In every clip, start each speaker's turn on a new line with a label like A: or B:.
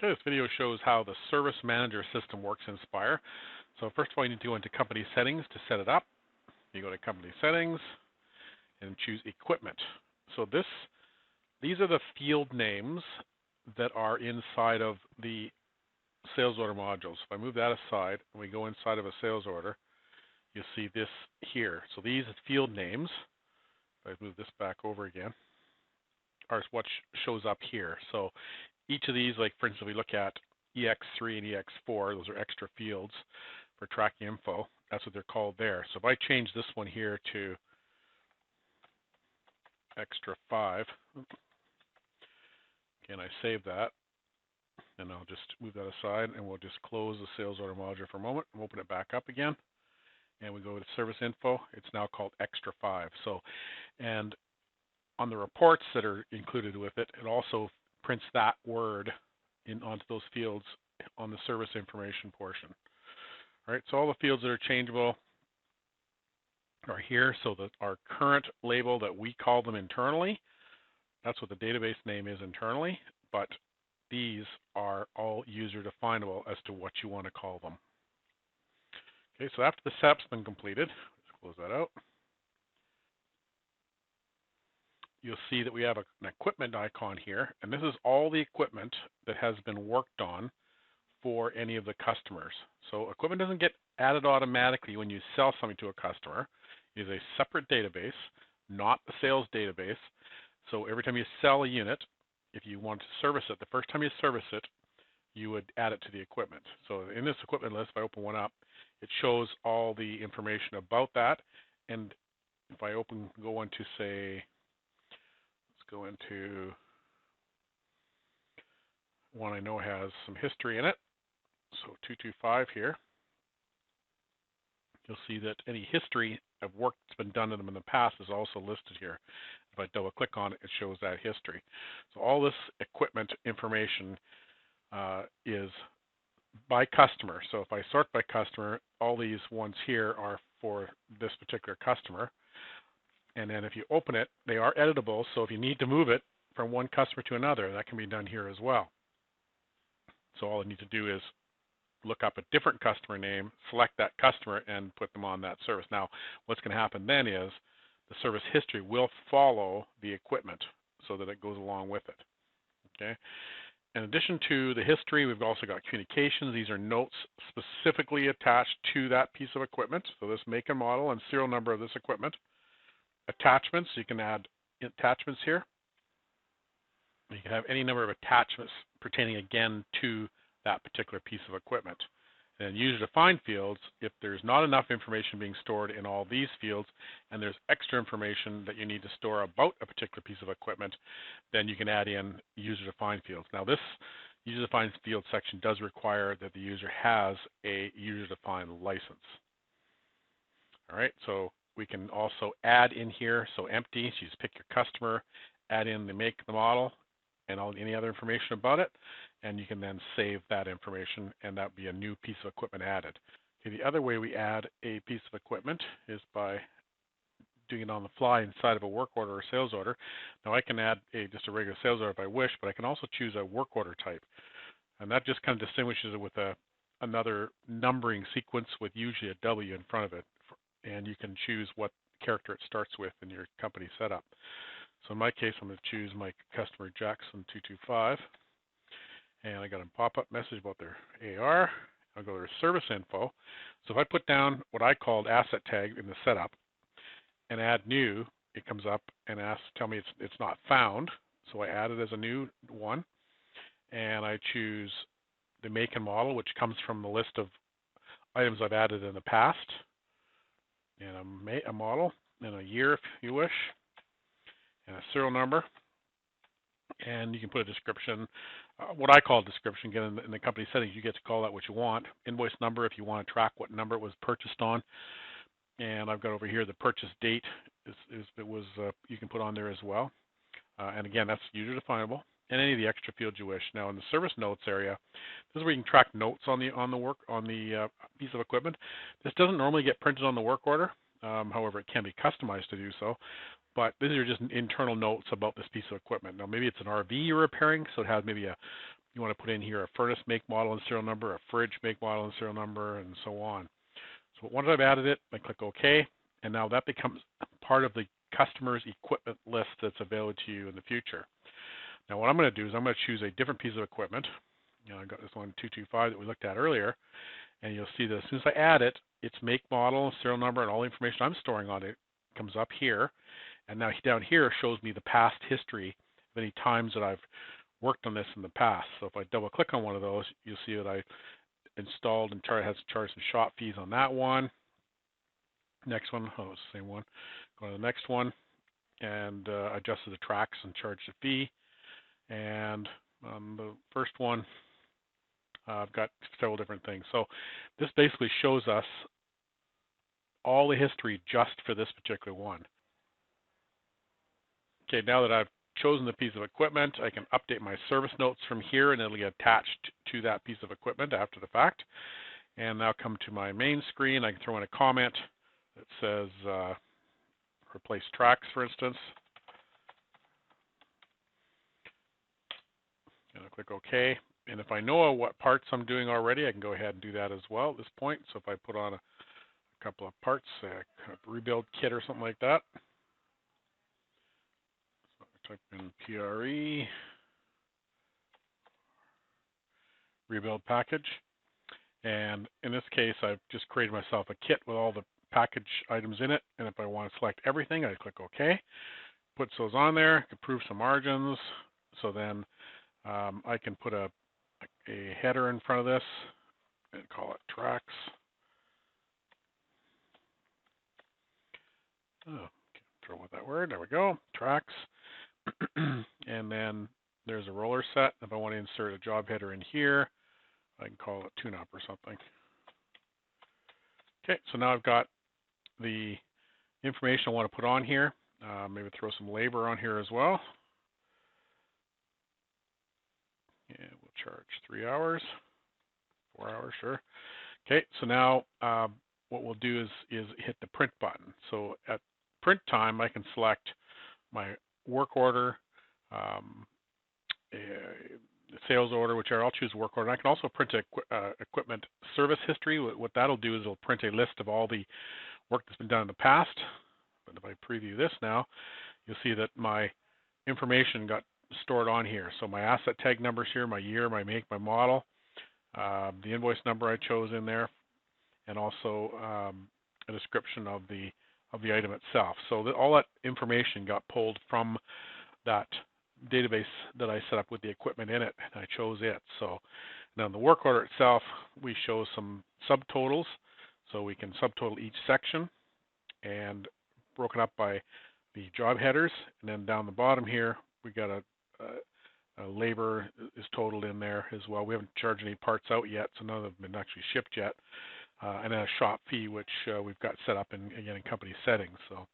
A: Okay, this video shows how the Service Manager system works in Spire. So first of all, you need to go into Company Settings to set it up. You go to Company Settings and choose Equipment. So these are the field names that are inside of the sales order modules. If I move that aside and we go inside of a sales order, you'll see this here. So these field names, if I move this back over again, are what shows up here. So each of these, like for instance, if we look at EX3 and EX4, those are extra fields for tracking info. That's what they're called there. So if I change this one here to extra 5, and I save that, and I'll just move that aside, and we'll just close the sales order module for a moment and open it back up again. And we go to service info. It's now called extra 5. So, and on the reports that are included with it, it also prints that word onto those fields on the service information portion. All right, so all the fields that are changeable are here. So that our current label that we call them internally, that's what the database name is internally, but these are all user definable as to what you want to call them. Okay, so after the setup's been completed, let's close that out. You'll see that we have an equipment icon here, and this is all the equipment that has been worked on for any of the customers. So equipment doesn't get added automatically when you sell something to a customer. It is a separate database, not a sales database. So every time you sell a unit, if you want to service it, the first time you service it, you would add it to the equipment. So in this equipment list, if I open one up, it shows all the information about that. And if I go into, say, go into one I know has some history in it. So 225 here. You'll see that any history of work that's been done to them in the past is also listed here. If I double click on it, it shows that history. So all this equipment information is by customer. So if I sort by customer, all these ones here are for this particular customer. And then if you open it, they are editable. So if you need to move it from one customer to another, that can be done here as well. So all I need to do is look up a different customer name, select that customer, and put them on that service. Now, what's going to happen then is the service history will follow the equipment so that it goes along with it. Okay. In addition to the history, we've also got communications. These are notes specifically attached to that piece of equipment. So this make and model and serial number of this equipment. Attachments, you can add attachments here. You can have any number of attachments pertaining again to that particular piece of equipment. And user-defined fields, if there's not enough information being stored in all these fields and there's extra information that you need to store about a particular piece of equipment, then you can add in user-defined fields. Now this user-defined field section does require that the user has a user-defined license. All right, so we can also add in here, so empty, so you just pick your customer, add in the make, the model, and any other information about it, and you can then save that information, and that would be a new piece of equipment added. Okay, the other way we add a piece of equipment is by doing it on the fly inside of a work order or sales order. Now I can add just a regular sales order if I wish, but I can also choose a work order type, and that just kind of distinguishes it with another numbering sequence with usually a W in front of it. And you can choose what character it starts with in your company setup. So in my case, I'm going to choose my customer Jackson 225, and I got a pop-up message about their AR. I'll go to their service info. So if I put down what I called asset tag in the setup and add new, it comes up and tell me it's not found. So I add it as a new one, and I choose the make and model, which comes from the list of items I've added in the past, and a model, and a year if you wish, and a serial number, and you can put a description, what I call a description. Again, in the company settings, you get to call that what you want. Invoice number if you want to track what number it was purchased on, and I've got over here the purchase date you can put on there as well, and again, that's user definable, and any of the extra fields you wish. Now in the service notes area, this is where you can track notes on the piece of equipment. This doesn't normally get printed on the work order. However, it can be customized to do so. But these are just internal notes about this piece of equipment. Now maybe it's an RV you're repairing, so it has maybe you want to put in here a furnace make, model, and serial number, a fridge make, model, and serial number, and so on. So once I've added it, I click OK, and now that becomes part of the customer's equipment list that's available to you in the future. Now what I'm going to do is I'm going to choose a different piece of equipment. I got this one 225 that we looked at earlier, and you'll see that as soon as I add it, its make, model, serial number, and all the information I'm storing on it comes up here. And now down here shows me the past history of any times that I've worked on this in the past. So if I double click on one of those, you'll see that I installed and has charged some shop fees on that one. Next one, oh, it's the same one. Go to the next one, and adjusted the tracks and charged a fee. And on the first one, I've got several different things. So this basically shows us all the history just for this particular one. Okay, now that I've chosen the piece of equipment, I can update my service notes from here, and it'll get attached to that piece of equipment after the fact. And now come to my main screen. I can throw in a comment that says replace tracks, for instance. And I'll click OK. And if I know what parts I'm doing already, I can go ahead and do that as well at this point. So if I put on a couple of parts, a rebuild kit or something like that. So I type in PRE, rebuild package. And in this case, I've just created myself a kit with all the package items in it. And if I want to select everything, I click OK. Puts those on there, approve some margins. So then I can put a header in front of this and call it tracks. Oh, can't throw with that word. There we go. Tracks. And then there's a roller set. If I want to insert a job header in here, I can call it tune-up or something. Okay, so now I've got the information I want to put on here. Maybe throw some labor on here as well. And we'll charge 3 hours, 4 hours, sure. Okay, so now what we'll do is hit the print button. So at print time, I can select my work order, sales order, whichever. I'll choose work order. And I can also print equipment service history. What that'll do is it'll print a list of all the work that's been done in the past. But if I preview this now, you'll see that my information got stored on here. So my asset tag numbers here, my year, my make, my model, the invoice number I chose in there, and also a description of the item itself. So all that information got pulled from that database that I set up with the equipment in it, and I chose it. So now in the work order itself, we show some subtotals. So we can subtotal each section, and broken up by the job headers. And then down the bottom here, we got a labor is totaled in there as well. We haven't charged any parts out yet, so none of them have been actually shipped yet. And then a shop fee, which we've got set up in company settings. So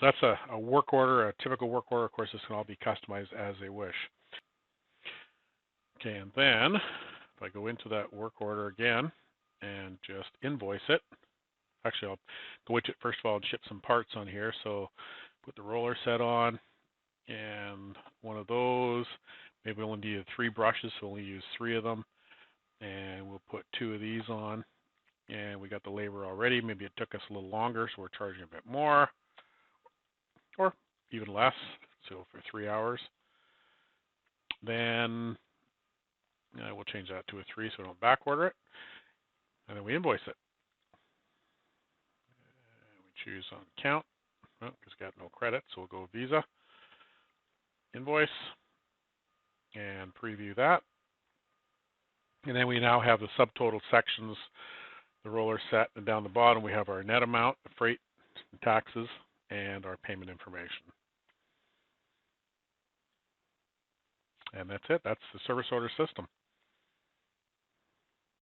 A: that's a work order, a typical work order. Of course, this can all be customized as they wish. Okay, and then if I go into that work order again and just invoice it. Actually, I'll go into it first of all and ship some parts on here. So put the roller set on, and one of those. Maybe we only needed 3 brushes, so we'll only use 3 of them. And we'll put 2 of these on. And we got the labor already. Maybe it took us a little longer, so we're charging a bit more. Or even less, so for 3 hours. Then we'll change that to a 3 so we don't back order it. And then we invoice it. We choose on account. Well, it's got no credit, so we'll go Visa. Invoice. And preview that. And then we now have the subtotal sections, the roller set, and down the bottom we have our net amount, the freight, taxes, and our payment information. And that's it. That's the service order system.